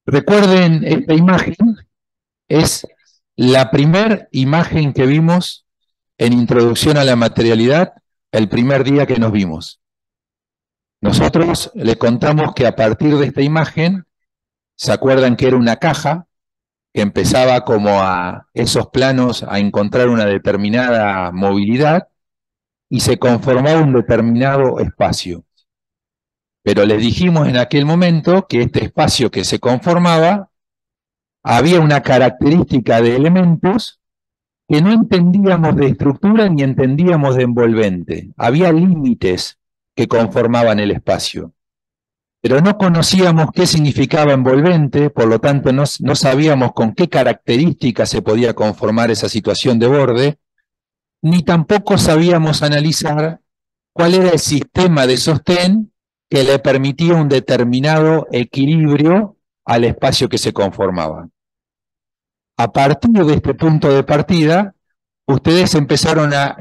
Recuerden, esta imagen es la primera imagen que vimos en Introducción a la Materialidad el primer día que nos vimos. Nosotros le contamos que a partir de esta imagen, ¿se acuerdan que era una caja que empezaba como a esos planos a encontrar una determinada movilidad y se conformaba un determinado espacio? Pero les dijimos en aquel momento que este espacio que se conformaba había una característica de elementos que no entendíamos de estructura ni entendíamos de envolvente. Había límites que conformaban el espacio, pero no conocíamos qué significaba envolvente, por lo tanto no sabíamos con qué características se podía conformar esa situación de borde, ni tampoco sabíamos analizar cuál era el sistema de sostén que le permitía un determinado equilibrio al espacio que se conformaba. A partir de este punto de partida, ustedes empezaron a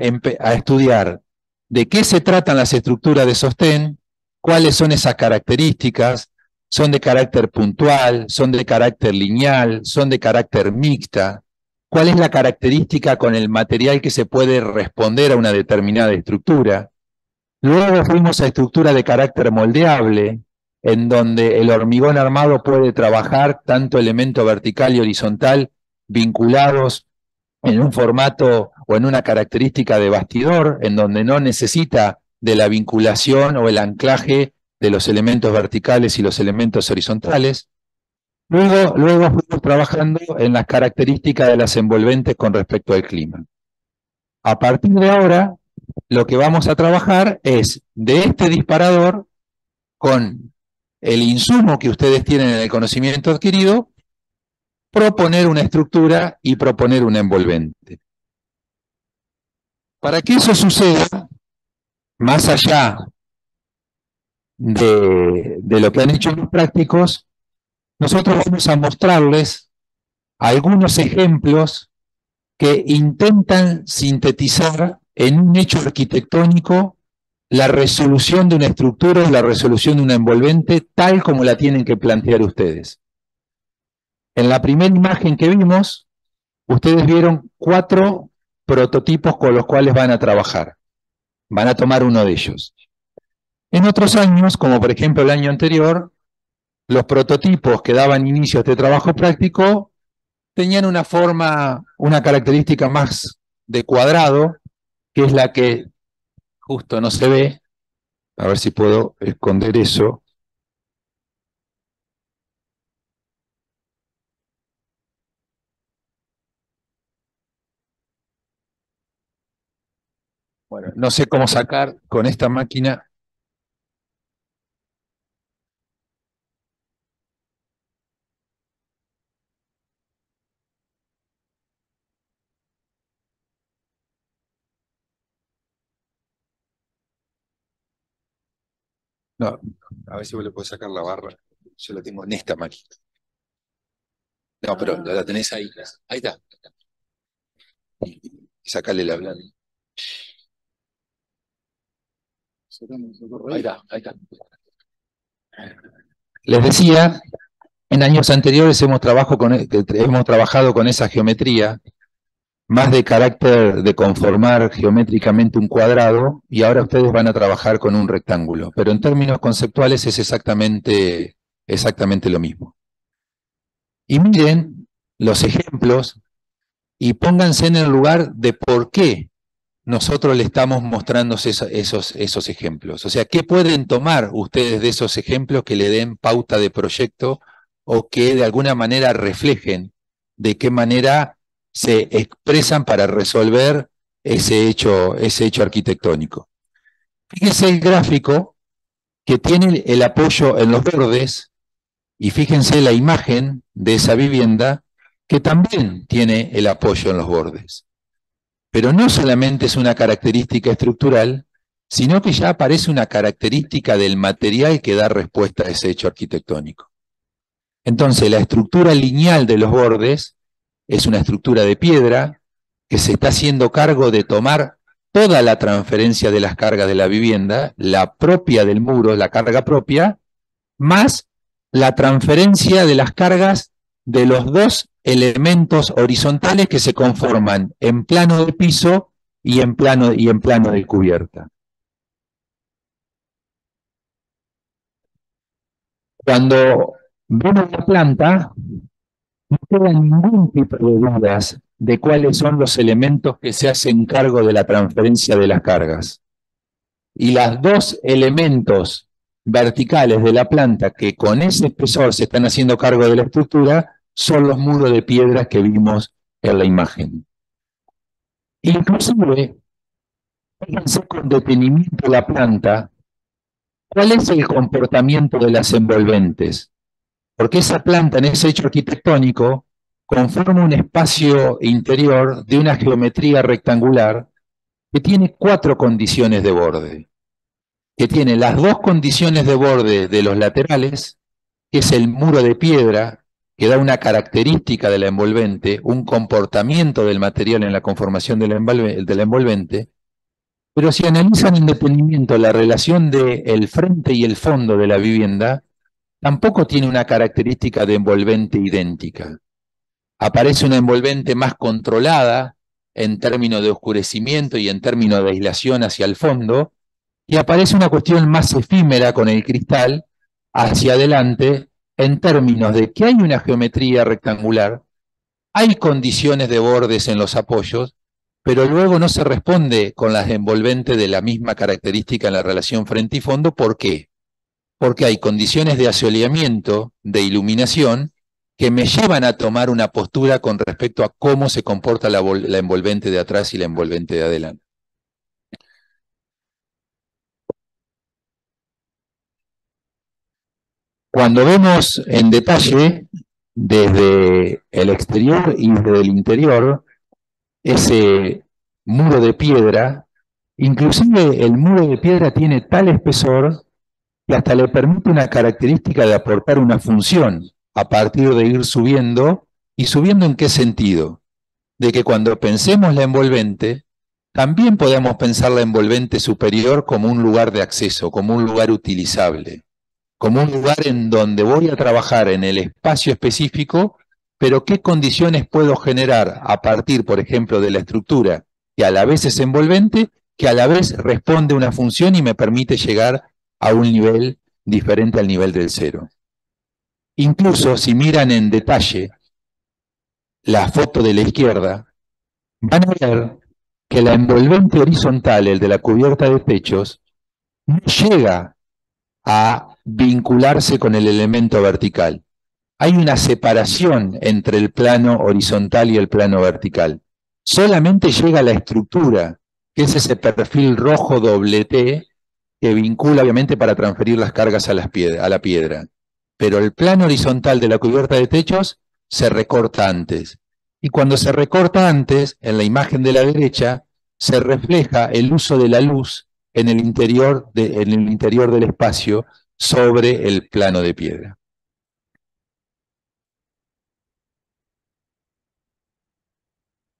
estudiar de qué se tratan las estructuras de sostén, cuáles son esas características, son de carácter puntual, son de carácter lineal, son de carácter mixta, cuál es la característica con el material que se puede responder a una determinada estructura. Luego fuimos a estructura de carácter moldeable, en donde el hormigón armado puede trabajar tanto elemento vertical y horizontal vinculados en un formato o en una característica de bastidor, en donde no necesita de la vinculación o el anclaje de los elementos verticales y los elementos horizontales. Luego fuimos trabajando en las características de las envolventes con respecto al clima. A partir de ahora, lo que vamos a trabajar es de este disparador con el insumo que ustedes tienen en el conocimiento adquirido, proponer una estructura y proponer un envolvente. Para que eso suceda, más allá de lo que han hecho los prácticos, nosotros vamos a mostrarles algunos ejemplos que intentan sintetizar en un hecho arquitectónico la resolución de una estructura y la resolución de un envolvente tal como la tienen que plantear ustedes. En la primera imagen que vimos, ustedes vieron 4 prototipos con los cuales van a trabajar. Van a tomar uno de ellos. En otros años, como por ejemplo el año anterior, los prototipos que daban inicio a este trabajo práctico tenían una forma, una característica más de cuadrado, que es la que justo no se ve. A ver si puedo esconder eso. Bueno, no sé cómo sacar con esta máquina. No, a ver si vos le podés sacar la barra. Yo la tengo en esta máquina. No, pero la tenés ahí. Ahí está. Y sacarle la blanda. Ahí está, ahí está. Les decía, en años anteriores hemos trabajado con esa geometría, más de carácter de conformar geométricamente un cuadrado, y ahora ustedes van a trabajar con un rectángulo. Pero en términos conceptuales es exactamente lo mismo. Y miren los ejemplos y pónganse en el lugar de por qué nosotros le estamos mostrando esos ejemplos. O sea, ¿qué pueden tomar ustedes de esos ejemplos que le den pauta de proyecto o que de alguna manera reflejen de qué manera se expresan para resolver ese hecho arquitectónico? Fíjense el gráfico que tiene el apoyo en los bordes y fíjense la imagen de esa vivienda que también tiene el apoyo en los bordes. Pero no solamente es una característica estructural, sino que ya aparece una característica del material que da respuesta a ese hecho arquitectónico. Entonces, la estructura lineal de los bordes es una estructura de piedra que se está haciendo cargo de tomar toda la transferencia de las cargas de la vivienda, la propia del muro, la carga propia, más la transferencia de las cargas de los dos elementos horizontales que se conforman en plano de piso y en plano de cubierta. Cuando vemos la planta, no queda ningún tipo de dudas de cuáles son los elementos que se hacen cargo de la transferencia de las cargas. Y los dos elementos verticales de la planta que con ese espesor se están haciendo cargo de la estructura son los muros de piedras que vimos en la imagen. Inclusive, fíjense con detenimiento la planta, ¿cuál es el comportamiento de las envolventes? Porque esa planta en ese hecho arquitectónico conforma un espacio interior de una geometría rectangular que tiene 4 condiciones de borde, que tiene las 2 condiciones de borde de los laterales, que es el muro de piedra, que da una característica de la envolvente, un comportamiento del material en la conformación de la envolvente, pero si analizan en detenimiento la relación del frente y el fondo de la vivienda, tampoco tiene una característica de envolvente idéntica. Aparece una envolvente más controlada en términos de oscurecimiento y en términos de aislación hacia el fondo, y aparece una cuestión más efímera con el cristal hacia adelante en términos de que hay una geometría rectangular, hay condiciones de bordes en los apoyos, pero luego no se responde con las envolventes de la misma característica en la relación frente y fondo. ¿Por qué? Porque hay condiciones de asoleamiento, de iluminación, que me llevan a tomar una postura con respecto a cómo se comporta la envolvente de atrás y la envolvente de adelante. Cuando vemos en detalle, desde el exterior y desde el interior, ese muro de piedra, inclusive el muro de piedra tiene tal espesor que hasta le permite una característica de aportar una función a partir de ir subiendo. ¿Y subiendo en qué sentido? De que cuando pensemos la envolvente, también podemos pensar la envolvente superior como un lugar de acceso, como un lugar utilizable, como un lugar en donde voy a trabajar en el espacio específico, pero qué condiciones puedo generar a partir, por ejemplo, de la estructura, que a la vez es envolvente, que a la vez responde a una función y me permite llegar a un nivel diferente al nivel del cero. Incluso si miran en detalle la foto de la izquierda, van a ver que la envolvente horizontal, el de la cubierta de techos, no llega a vincularse con el elemento vertical. Hay una separación entre el plano horizontal y el plano vertical. Solamente llega la estructura, que es ese perfil rojo doble T, que vincula obviamente para transferir las cargas a la piedra. Pero el plano horizontal de la cubierta de techos se recorta antes. Y cuando se recorta antes, en la imagen de la derecha, se refleja el uso de la luz en el interior del espacio sobre el plano de piedra.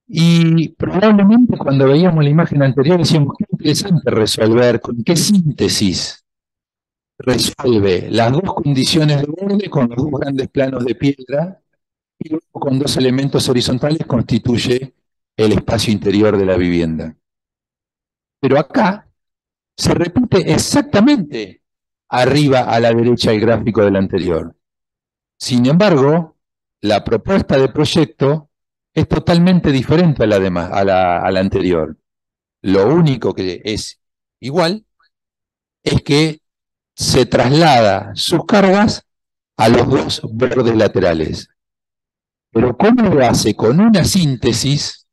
Y probablemente cuando veíamos la imagen anterior decíamos, qué interesante resolver, con qué síntesis resuelve las 2 condiciones de borde con los 2 grandes planos de piedra y luego con 2 elementos horizontales constituye el espacio interior de la vivienda. Pero acá se repite exactamente arriba a la derecha el gráfico del anterior. Sin embargo, la propuesta de proyecto es totalmente diferente a la anterior. Lo único que es igual es que se traslada sus cargas a los 2 bordes laterales. Pero ¿cómo lo hace? Con una síntesis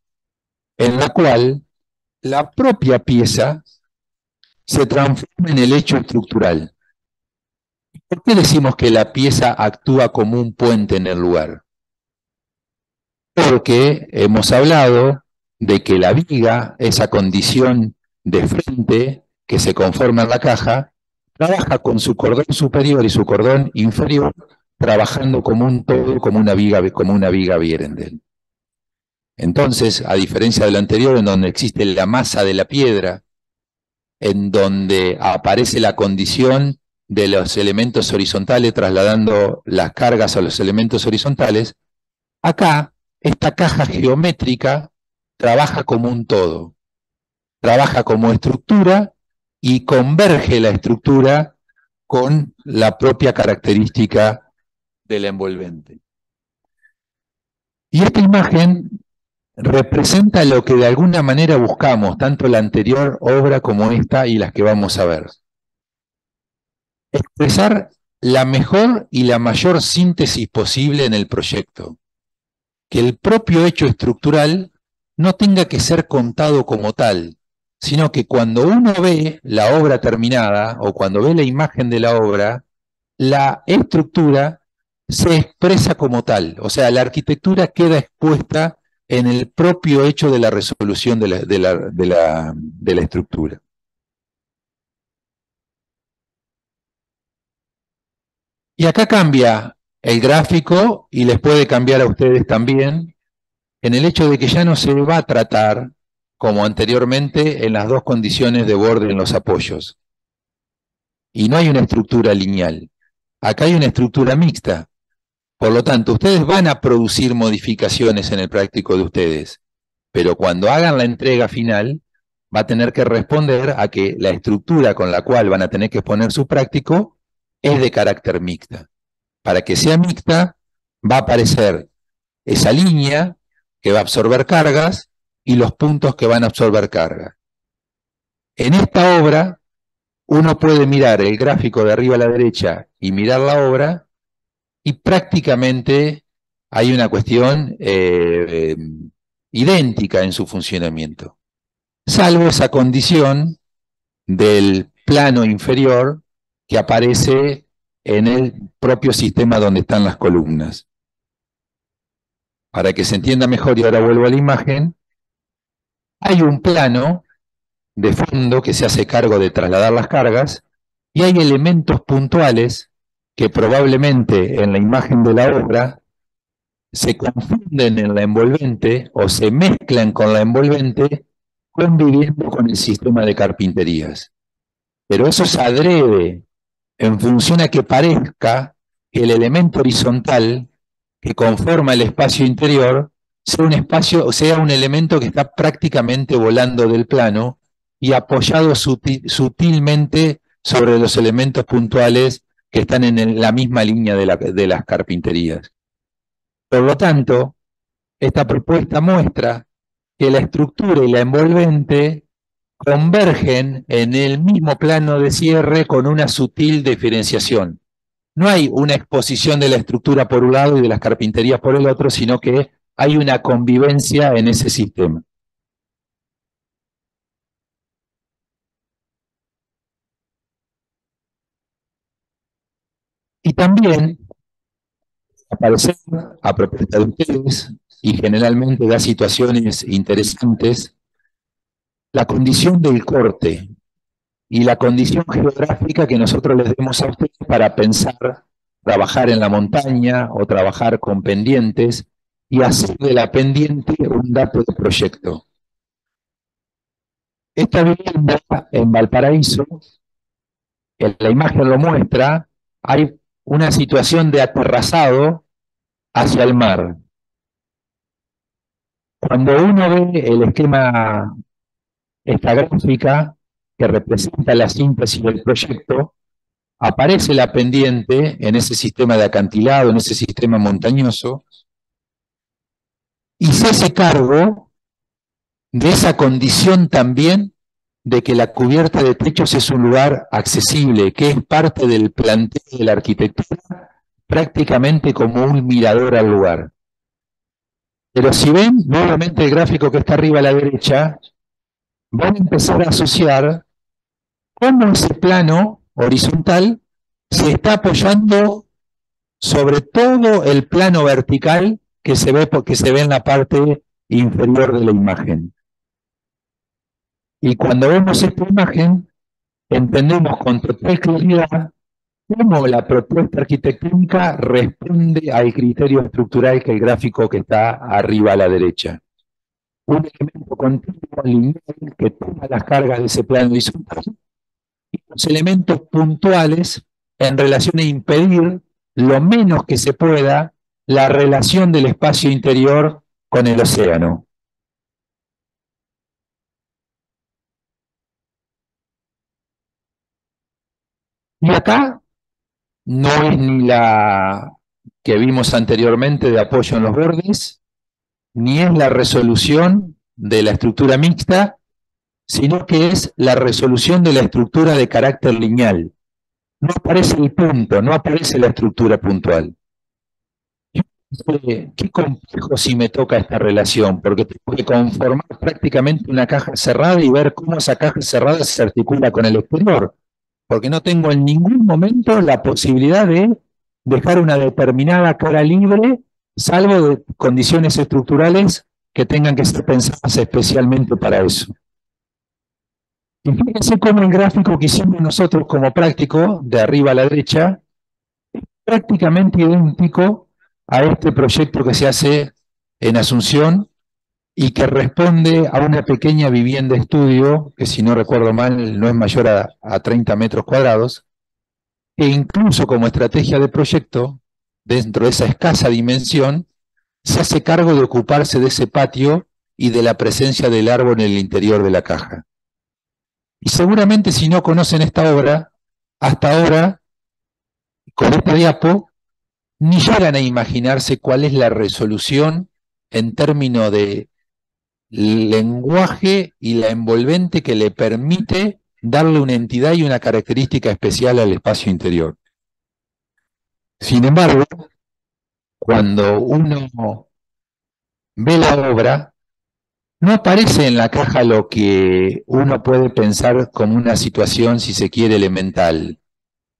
en la cual la propia pieza se transforma en el hecho estructural. ¿Por qué decimos que la pieza actúa como un puente en el lugar? Porque hemos hablado de que la viga, esa condición de frente que se conforma en la caja, trabaja con su cordón superior y su cordón inferior, trabajando como un todo, como una viga Vierendel. Entonces, a diferencia del anterior, en donde existe la masa de la piedra, en donde aparece la condición de los elementos horizontales, trasladando las cargas a los elementos horizontales, acá esta caja geométrica trabaja como un todo, trabaja como estructura y converge la estructura con la propia característica del envolvente. Y esta imagen representa lo que de alguna manera buscamos, tanto la anterior obra como esta y las que vamos a ver. Expresar la mejor y la mayor síntesis posible en el proyecto. Que el propio hecho estructural no tenga que ser contado como tal, sino que cuando uno ve la obra terminada o cuando ve la imagen de la obra, la estructura se expresa como tal, o sea, la arquitectura queda expuesta en el propio hecho de la resolución de la estructura. Y acá cambia el gráfico y les puede cambiar a ustedes también en el hecho de que ya no se va a tratar como anteriormente en las dos condiciones de borde en los apoyos. Y no hay una estructura lineal. Acá hay una estructura mixta. Por lo tanto, ustedes van a producir modificaciones en el práctico de ustedes, pero cuando hagan la entrega final, va a tener que responder a que la estructura con la cual van a tener que exponer su práctico es de carácter mixta. Para que sea mixta, va a aparecer esa línea que va a absorber cargas y los puntos que van a absorber carga. En esta obra, uno puede mirar el gráfico de arriba a la derecha y mirar la obra, y prácticamente hay una cuestión idéntica en su funcionamiento, salvo esa condición del plano inferior que aparece en el propio sistema donde están las columnas. Para que se entienda mejor, y ahora vuelvo a la imagen, hay un plano de fondo que se hace cargo de trasladar las cargas, y hay elementos puntuales que probablemente en la imagen de la obra se confunden en la envolvente o se mezclan con la envolvente conviviendo con el sistema de carpinterías. Pero eso es adrede en función a que parezca que el elemento horizontal que conforma el espacio interior sea un espacio, o sea un elemento que está prácticamente volando del plano y apoyado sutilmente sobre los elementos puntuales que están en la misma línea de las carpinterías. Por lo tanto, esta propuesta muestra que la estructura y la envolvente convergen en el mismo plano de cierre con una sutil diferenciación. No hay una exposición de la estructura por un lado y de las carpinterías por el otro, sino que hay una convivencia en ese sistema. Y también aparecer a propuesta de ustedes, y generalmente da situaciones interesantes, la condición del corte y la condición geográfica que nosotros les demos a ustedes para pensar, trabajar en la montaña o trabajar con pendientes y hacer de la pendiente un dato de proyecto. Esta vivienda en Valparaíso, la imagen lo muestra, hay una situación de aterrazado hacia el mar. Cuando uno ve el esquema, esta gráfica que representa la síntesis del proyecto, aparece la pendiente en ese sistema de acantilado, en ese sistema montañoso, y se hace cargo de esa condición también de que la cubierta de techos es un lugar accesible, que es parte del planteo de la arquitectura, prácticamente como un mirador al lugar. Pero si ven nuevamente el gráfico que está arriba a la derecha, van a empezar a asociar cómo ese plano horizontal se está apoyando sobre todo el plano vertical que se ve porque se ve en la parte inferior de la imagen. Y cuando vemos esta imagen, entendemos con total claridad cómo la propuesta arquitectónica responde al criterio estructural que el gráfico que está arriba a la derecha. Un elemento continuo lineal que toma las cargas de ese plano horizontal y los elementos puntuales en relación a impedir lo menos que se pueda la relación del espacio interior con el océano. Y acá no es ni la que vimos anteriormente de apoyo en los bordes, ni es la resolución de la estructura mixta, sino que es la resolución de la estructura de carácter lineal. No aparece el punto, no aparece la estructura puntual. Qué complejo si me toca esta relación, porque tengo que conformar prácticamente una caja cerrada y ver cómo esa caja cerrada se articula con el exterior, porque no tengo en ningún momento la posibilidad de dejar una determinada cara libre, salvo de condiciones estructurales que tengan que ser pensadas especialmente para eso. Y fíjense cómo el gráfico que hicimos nosotros como práctico, de arriba a la derecha, es prácticamente idéntico a este proyecto que se hace en Asunción y que responde a una pequeña vivienda estudio, que si no recuerdo mal no es mayor a 30 metros cuadrados, e incluso como estrategia de proyecto, dentro de esa escasa dimensión, se hace cargo de ocuparse de ese patio y de la presencia del árbol en el interior de la caja. Y seguramente si no conocen esta obra, hasta ahora, con esta diapo, ni llegan a imaginarse cuál es la resolución en términos de lenguaje y la envolvente que le permite darle una entidad y una característica especial al espacio interior. Sin embargo, cuando uno ve la obra, no aparece en la caja lo que uno puede pensar como una situación, si se quiere, elemental.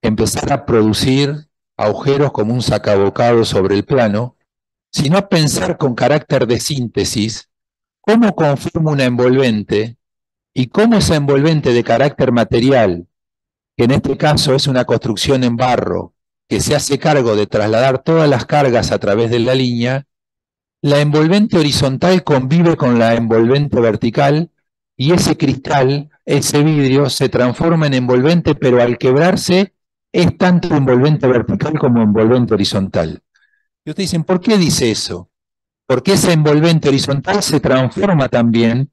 Empezar a producir agujeros como un sacabocado sobre el plano, sino a pensar con carácter de síntesis cómo conforma una envolvente y cómo esa envolvente de carácter material, que en este caso es una construcción en barro, que se hace cargo de trasladar todas las cargas a través de la línea, la envolvente horizontal convive con la envolvente vertical y ese cristal, ese vidrio, se transforma en envolvente, pero al quebrarse es tanto envolvente vertical como envolvente horizontal. Y ustedes dicen, ¿por qué dice eso? Porque esa envolvente horizontal se transforma también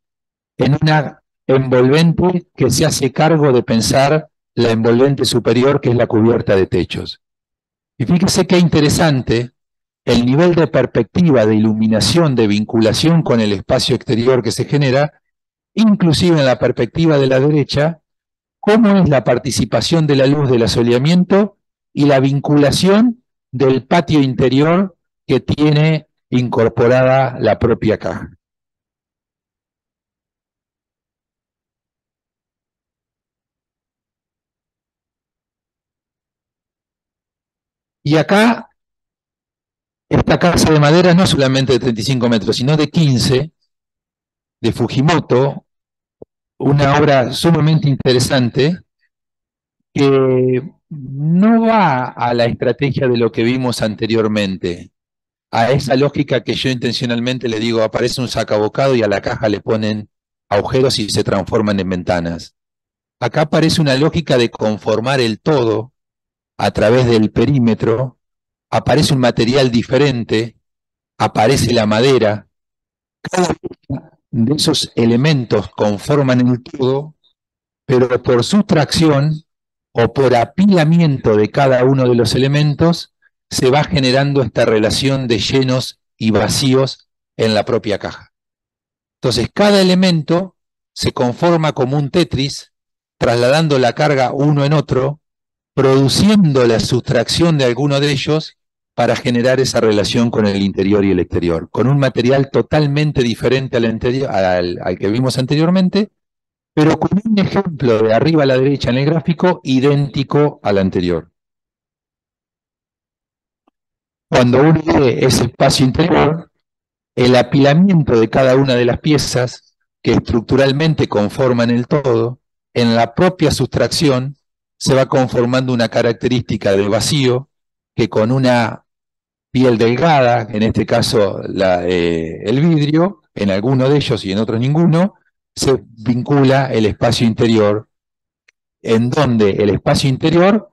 en una envolvente que se hace cargo de pensar la envolvente superior, que es la cubierta de techos. Y fíjese qué interesante el nivel de perspectiva, de iluminación, de vinculación con el espacio exterior que se genera, inclusive en la perspectiva de la derecha, cómo es la participación de la luz del asoleamiento y la vinculación del patio interior que tiene incorporada la propia caja. Y acá, esta casa de madera no solamente de 35 metros, sino de 15, de Fujimoto, una obra sumamente interesante, que no va a la estrategia de lo que vimos anteriormente, a esa lógica que yo intencionalmente le digo, aparece un sacabocado y a la caja le ponen agujeros y se transforman en ventanas. Acá aparece una lógica de conformar el todo a través del perímetro, aparece un material diferente, aparece la madera, cada uno de esos elementos conforman el todo, pero por sustracción o por apilamiento de cada uno de los elementos, se va generando esta relación de llenos y vacíos en la propia caja. Entonces, cada elemento se conforma como un Tetris, trasladando la carga uno en otro, produciendo la sustracción de alguno de ellos para generar esa relación con el interior y el exterior, con un material totalmente diferente al que vimos anteriormente, pero con un ejemplo de arriba a la derecha en el gráfico idéntico al anterior. Cuando uno ve ese espacio interior, el apilamiento de cada una de las piezas que estructuralmente conforman el todo, en la propia sustracción se va conformando una característica de vacío que con una piel delgada, en este caso el vidrio, en alguno de ellos y en otros ninguno, se vincula el espacio interior, en donde el espacio interior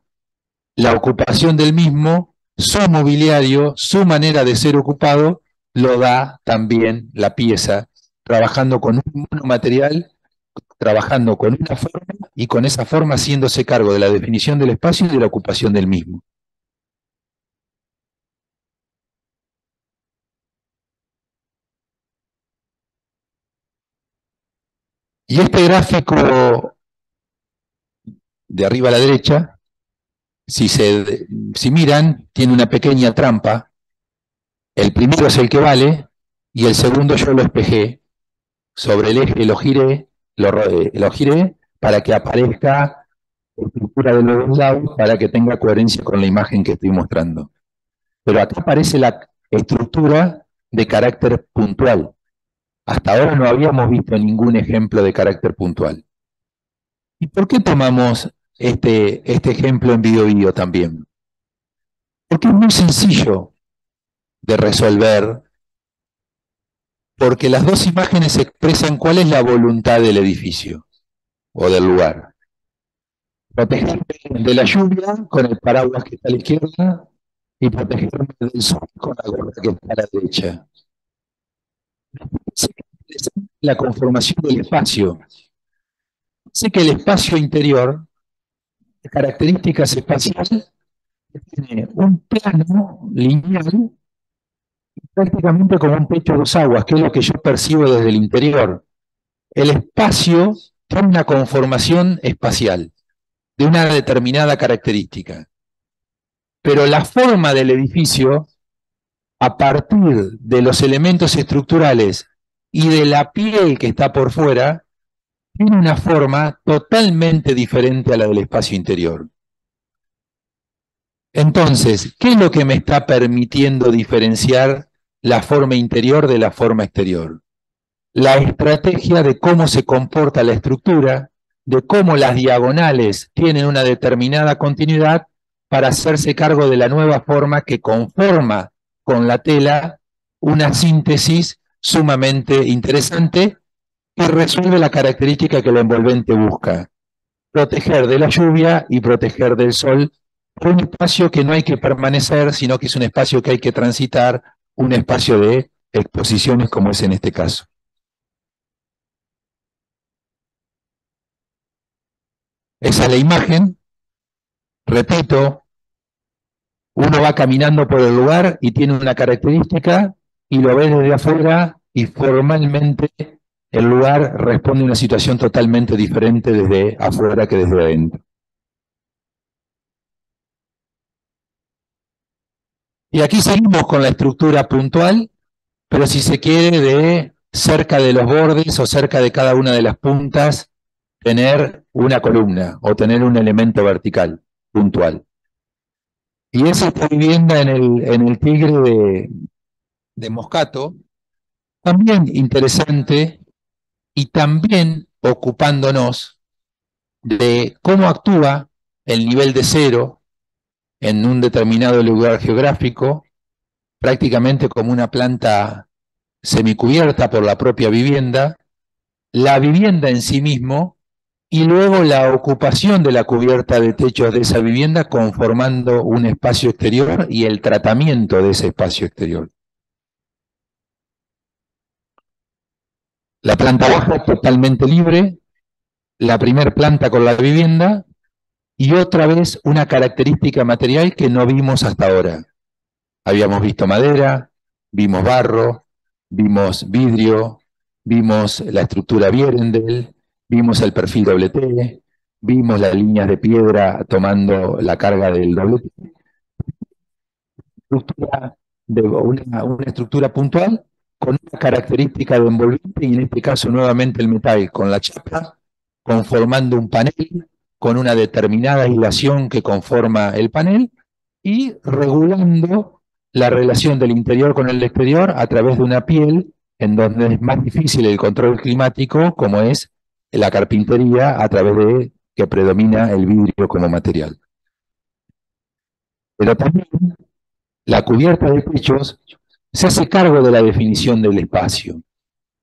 la ocupación del mismo, su mobiliario, su manera de ser ocupado, lo da también la pieza, trabajando con un monomaterial, trabajando con una forma y con esa forma haciéndose cargo de la definición del espacio y de la ocupación del mismo. Y este gráfico de arriba a la derecha, si miran, tiene una pequeña trampa. El primero es el que vale y el segundo yo lo espejé. Sobre el eje lo giré para que aparezca la estructura de los dos lados para que tenga coherencia con la imagen que estoy mostrando. Pero acá aparece la estructura de carácter puntual. Hasta ahora no habíamos visto ningún ejemplo de carácter puntual. ¿Y por qué tomamos este ejemplo en BioBio también? Porque es muy sencillo de resolver, porque las dos imágenes expresan cuál es la voluntad del edificio o del lugar. Protegerme de la lluvia con el paraguas que está a la izquierda y protegerme del sol con la gorra que está a la derecha. La conformación del espacio. Sé que el espacio interior, de características espaciales, tiene un plano lineal prácticamente como un pecho de dos aguas, que es lo que yo percibo desde el interior. El espacio tiene una conformación espacial de una determinada característica, pero la forma del edificio, a partir de los elementos estructurales y de la piel que está por fuera, tiene una forma totalmente diferente a la del espacio interior. Entonces, ¿qué es lo que me está permitiendo diferenciar la forma interior de la forma exterior? La estrategia de cómo se comporta la estructura, de cómo las diagonales tienen una determinada continuidad para hacerse cargo de la nueva forma que conforma con la tela una síntesis sumamente interesante y resuelve la característica que la envolvente busca: proteger de la lluvia y proteger del sol, un espacio que no hay que permanecer, sino que es un espacio que hay que transitar, un espacio de exposiciones como es en este caso. Esa es la imagen. Repito, uno va caminando por el lugar y tiene una característica y lo ve desde afuera y formalmente el lugar responde a una situación totalmente diferente desde afuera que desde adentro. Y aquí seguimos con la estructura puntual, pero si se quiere, de cerca de los bordes o cerca de cada una de las puntas, tener una columna o tener un elemento vertical puntual. Y esa esta vivienda en el Tigre de Moscato, también interesante y también ocupándonos de cómo actúa el nivel de cero en un determinado lugar geográfico, prácticamente como una planta semicubierta por la propia vivienda, la vivienda en sí mismo y luego la ocupación de la cubierta de techos de esa vivienda conformando un espacio exterior y el tratamiento de ese espacio exterior. La planta baja totalmente libre, la primera planta con la vivienda y otra vez una característica material que no vimos hasta ahora. Habíamos visto madera, vimos barro, vimos vidrio, vimos la estructura Vierendel, vimos el perfil doble T, vimos las líneas de piedra tomando la carga del doble T, estructura de una estructura puntual con una característica de envolvente y en este caso nuevamente el metal con la chapa, conformando un panel con una determinada aislación que conforma el panel y regulando la relación del interior con el exterior a través de una piel en donde es más difícil el control climático, como es la carpintería, a través de que predomina el vidrio como material. Pero también la cubierta de techos se hace cargo de la definición del espacio.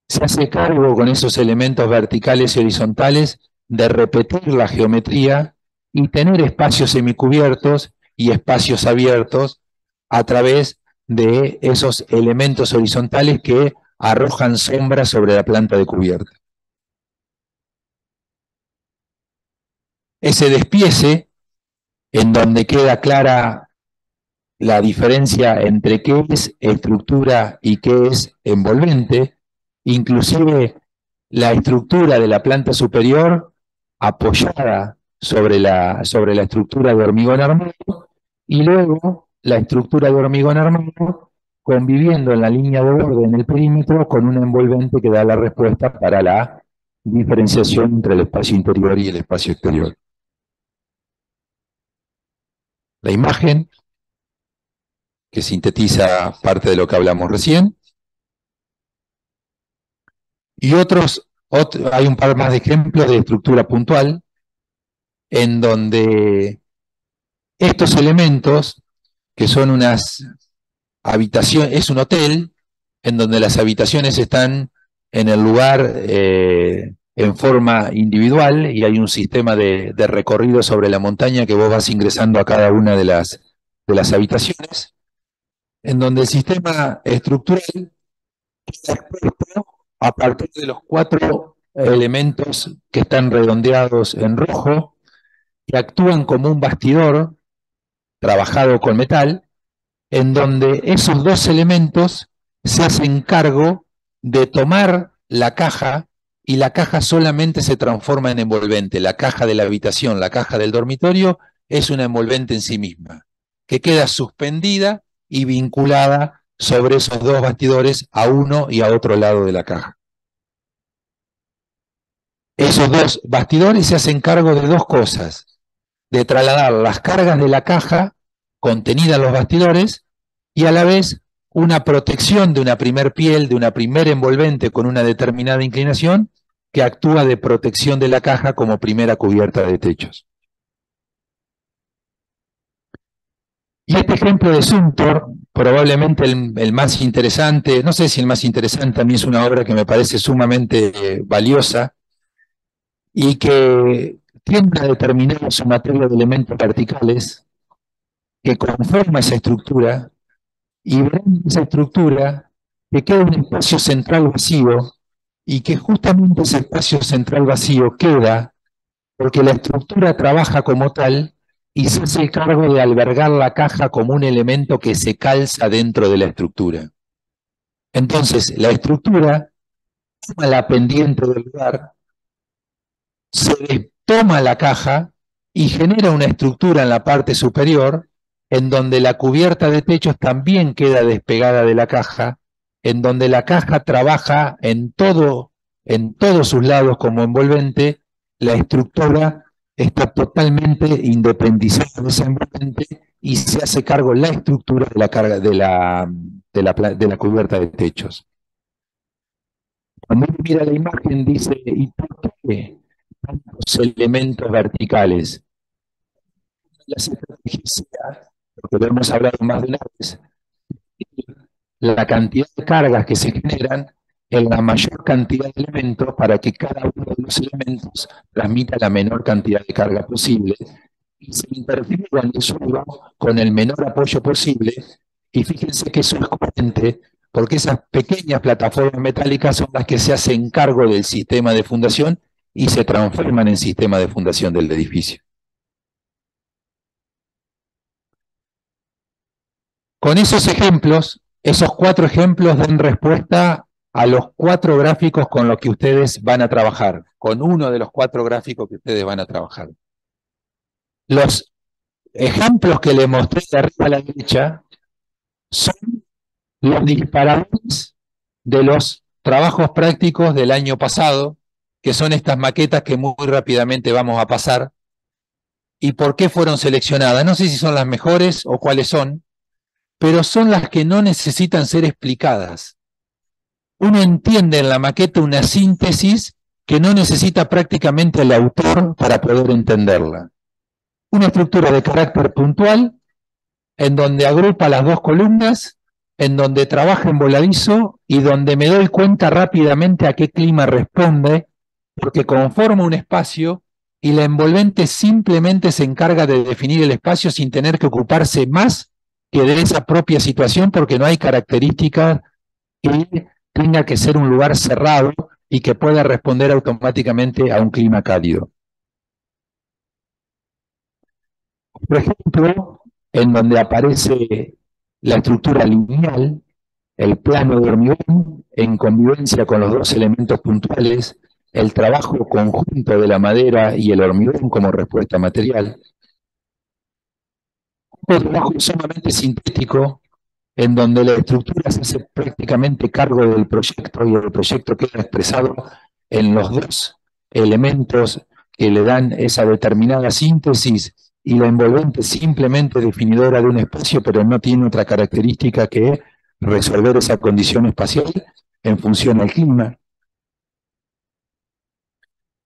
Se hace cargo con esos elementos verticales y horizontales de repetir la geometría y tener espacios semicubiertos y espacios abiertos a través de esos elementos horizontales que arrojan sombra sobre la planta de cubierta. Ese despiece, en donde queda clara la diferencia entre qué es estructura y qué es envolvente, inclusive la estructura de la planta superior apoyada sobre la estructura de hormigón armado, y luego la estructura de hormigón armado conviviendo en la línea de borde en el perímetro con un envolvente que da la respuesta para la diferenciación entre el espacio interior y el espacio exterior. La imagen, que sintetiza parte de lo que hablamos recién. Y hay un par más de ejemplos de estructura puntual, en donde estos elementos, que son unas habitaciones, es un hotel, en donde las habitaciones están en el lugar en forma individual, y hay un sistema de recorrido sobre la montaña que vos vas ingresando a cada una de las habitaciones, en donde el sistema estructural está expuesto a partir de los 4 elementos que están redondeados en rojo, que actúan como un bastidor trabajado con metal, en donde esos 2 elementos se hacen cargo de tomar la caja, y la caja solamente se transforma en envolvente. La caja de la habitación, la caja del dormitorio, es una envolvente en sí misma, que queda suspendida y vinculada sobre esos 2 bastidores a uno y a otro lado de la caja. Esos 2 bastidores se hacen cargo de 2 cosas: de trasladar las cargas de la caja contenida en los bastidores, y a la vez una protección de una primer piel, de una primer envolvente con una determinada inclinación, que actúa de protección de la caja como primera cubierta de techos. Y este ejemplo de Zumthor, probablemente el más interesante, no sé si el más interesante, a mí es una obra que me parece sumamente valiosa, y que tiene una determinada sumatoria de elementos verticales que conforma esa estructura, y verán esa estructura que queda un espacio central vacío, y que justamente ese espacio central vacío queda porque la estructura trabaja como tal y se hace cargo de albergar la caja como un elemento que se calza dentro de la estructura. Entonces, la estructura toma la pendiente del lugar, se toma la caja y genera una estructura en la parte superior, en donde la cubierta de techos también queda despegada de la caja, en donde la caja trabaja en todos sus lados como envolvente. La estructura está totalmente independizada de ese envolvente y se hace cargo la estructura de la carga de la cubierta de techos. Cuando uno mira la imagen dice, ¿y por qué tantos elementos verticales? Las estrategias, porque lo hemos hablado más de una vez, la cantidad de cargas que se generan en la mayor cantidad de elementos, para que cada uno de los elementos transmita la menor cantidad de carga posible y se interfiera en el suelo con el menor apoyo posible. Y fíjense que eso es coherente, porque esas pequeñas plataformas metálicas son las que se hacen cargo del sistema de fundación y se transforman en sistema de fundación del edificio. Con esos ejemplos, esos 4 ejemplos dan respuesta a los 4 gráficos con los que ustedes van a trabajar, con uno de los 4 gráficos que ustedes van a trabajar. Los ejemplos que les mostré de arriba a la derecha son los disparadores de los trabajos prácticos del año pasado, que son estas maquetas que muy rápidamente vamos a pasar. ¿Y por qué fueron seleccionadas? No sé si son las mejores o cuáles son, pero son las que no necesitan ser explicadas. Uno entiende en la maqueta una síntesis que no necesita prácticamente el autor para poder entenderla. Una estructura de carácter puntual, en donde agrupa las 2 columnas, en donde trabaja en voladizo y donde me doy cuenta rápidamente a qué clima responde, porque conforma un espacio y la envolvente simplemente se encarga de definir el espacio sin tener que ocuparse más que de esa propia situación, porque no hay características que tenga que ser un lugar cerrado y que pueda responder automáticamente a un clima cálido. Por ejemplo, en donde aparece la estructura lineal, el plano de hormigón, en convivencia con los dos elementos puntuales, el trabajo conjunto de la madera y el hormigón como respuesta material. Un trabajo sumamente sintético, en donde la estructura se hace prácticamente cargo del proyecto y el proyecto queda expresado en los dos elementos que le dan esa determinada síntesis, y la envolvente simplemente definidora de un espacio, pero no tiene otra característica que resolver esa condición espacial en función al clima.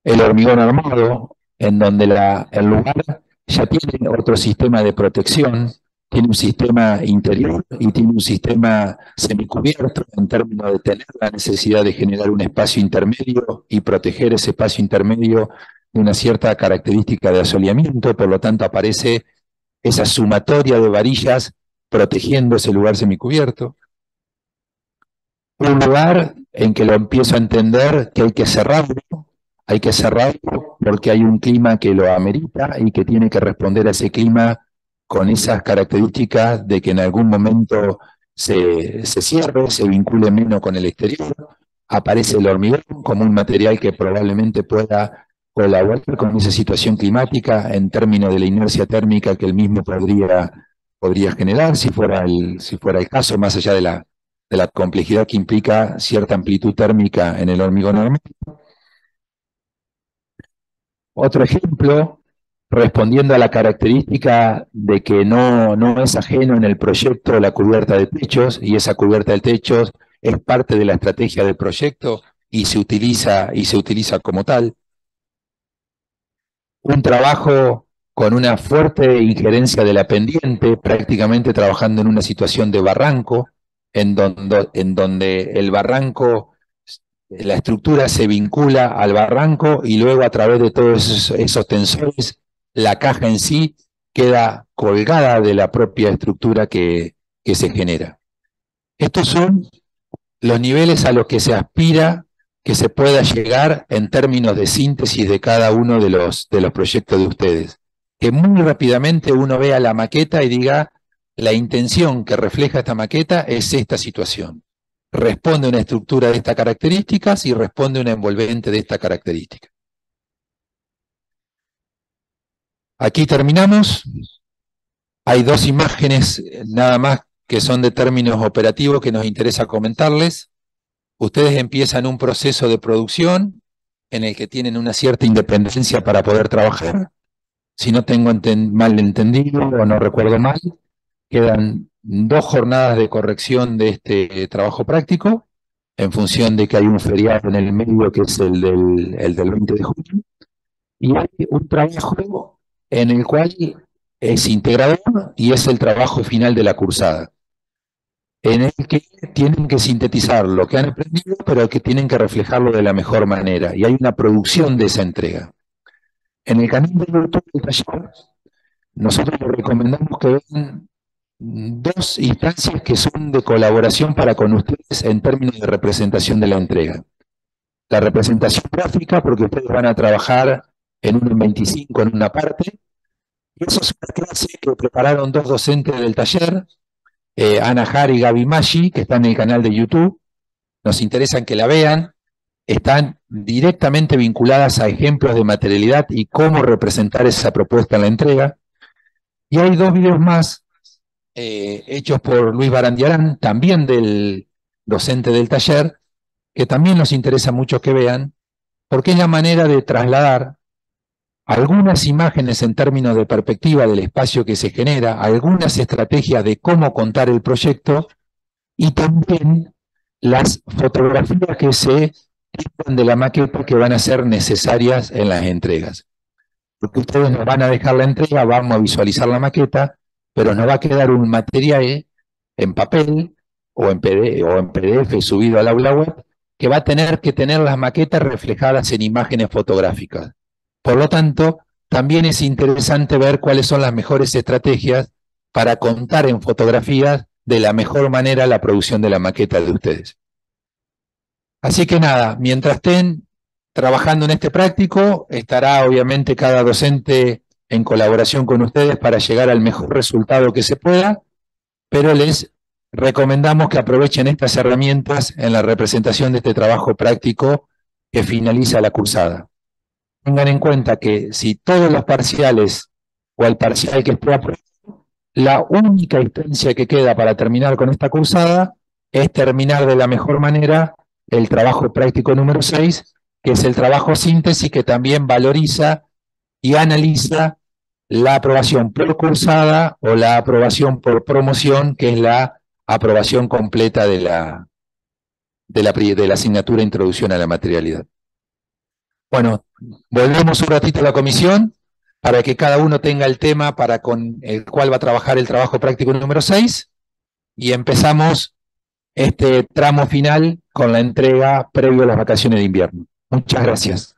El hormigón armado, en donde el lugar ya tiene otro sistema de protección, tiene un sistema interior y tiene un sistema semicubierto en términos de tener la necesidad de generar un espacio intermedio y proteger ese espacio intermedio de una cierta característica de asoleamiento. Por lo tanto aparece esa sumatoria de varillas protegiendo ese lugar semicubierto. Un lugar en que lo empiezo a entender que hay que cerrarlo porque hay un clima que lo amerita y que tiene que responder a ese clima con esas características de que en algún momento se cierre, se vincule menos con el exterior. Aparece el hormigón como un material que probablemente pueda colaborar con esa situación climática en términos de la inercia térmica que el mismo podría generar si fuera el caso, más allá de la complejidad que implica cierta amplitud térmica en el hormigón normal. Otro ejemplo, respondiendo a la característica de que no es ajeno en el proyecto la cubierta de techos, y esa cubierta de techos es parte de la estrategia del proyecto y se utiliza como tal. Un trabajo con una fuerte injerencia de la pendiente, prácticamente trabajando en una situación de barranco, en donde el barranco, la estructura se vincula al barranco y luego a través de todos esos tensores, la caja en sí queda colgada de la propia estructura que se genera. Estos son los niveles a los que se aspira que se pueda llegar en términos de síntesis de cada uno de los proyectos de ustedes. Que muy rápidamente uno vea la maqueta y diga, la intención que refleja esta maqueta es esta situación. Responde una estructura de estas características y responde una envolvente de esta característica. Aquí terminamos. Hay dos imágenes nada más que son de términos operativos que nos interesa comentarles. Ustedes empiezan un proceso de producción en el que tienen una cierta independencia para poder trabajar. Si no tengo mal entendido o no recuerdo mal, quedan 2 jornadas de corrección de este trabajo práctico, en función de que hay un feriado en el medio que es el del 20 de junio, y hay un trabajo en el cual es integrador y es el trabajo final de la cursada, en el que tienen que sintetizar lo que han aprendido, pero que tienen que reflejarlo de la mejor manera, y hay una producción de esa entrega. En el canal de YouTube del taller, nosotros les recomendamos que vean 2 instancias que son de colaboración para con ustedes en términos de representación de la entrega. La representación gráfica, porque ustedes van a trabajar en un 25 en una parte, y esa es una clase que prepararon 2 docentes del taller, Ana Har y Gaby Maggi, que están en el canal de YouTube. Nos interesa que la vean. Están directamente vinculadas a ejemplos de materialidad y cómo representar esa propuesta en la entrega. Y hay 2 videos más hechos por Luis Barandiarán, también del docente del taller, que también nos interesa mucho que vean, porque es la manera de trasladar algunas imágenes en términos de perspectiva del espacio que se genera, algunas estrategias de cómo contar el proyecto y también las fotografías que se tiran de la maqueta que van a ser necesarias en las entregas. Porque ustedes nos van a dejar la entrega, vamos a visualizar la maqueta, pero nos va a quedar un material en papel o en PDF subido al aula web que va a tener que tener las maquetas reflejadas en imágenes fotográficas. Por lo tanto, también es interesante ver cuáles son las mejores estrategias para contar en fotografías de la mejor manera la producción de la maqueta de ustedes. Así que nada, mientras estén trabajando en este práctico, estará obviamente cada docente en colaboración con ustedes para llegar al mejor resultado que se pueda, pero les recomendamos que aprovechen estas herramientas en la representación de este trabajo práctico que finaliza la cursada. Tengan en cuenta que si todos los parciales o el parcial que esté aprobado, la única instancia que queda para terminar con esta cursada es terminar de la mejor manera el trabajo práctico número 6, que es el trabajo síntesis, que también valoriza y analiza la aprobación por cursada o la aprobación por promoción, que es la aprobación completa de la asignatura Introducción a la Materialidad. Bueno, volvemos un ratito a la comisión para que cada uno tenga el tema con el cual va a trabajar el trabajo práctico número 6 y empezamos este tramo final con la entrega previo a las vacaciones de invierno. Muchas gracias.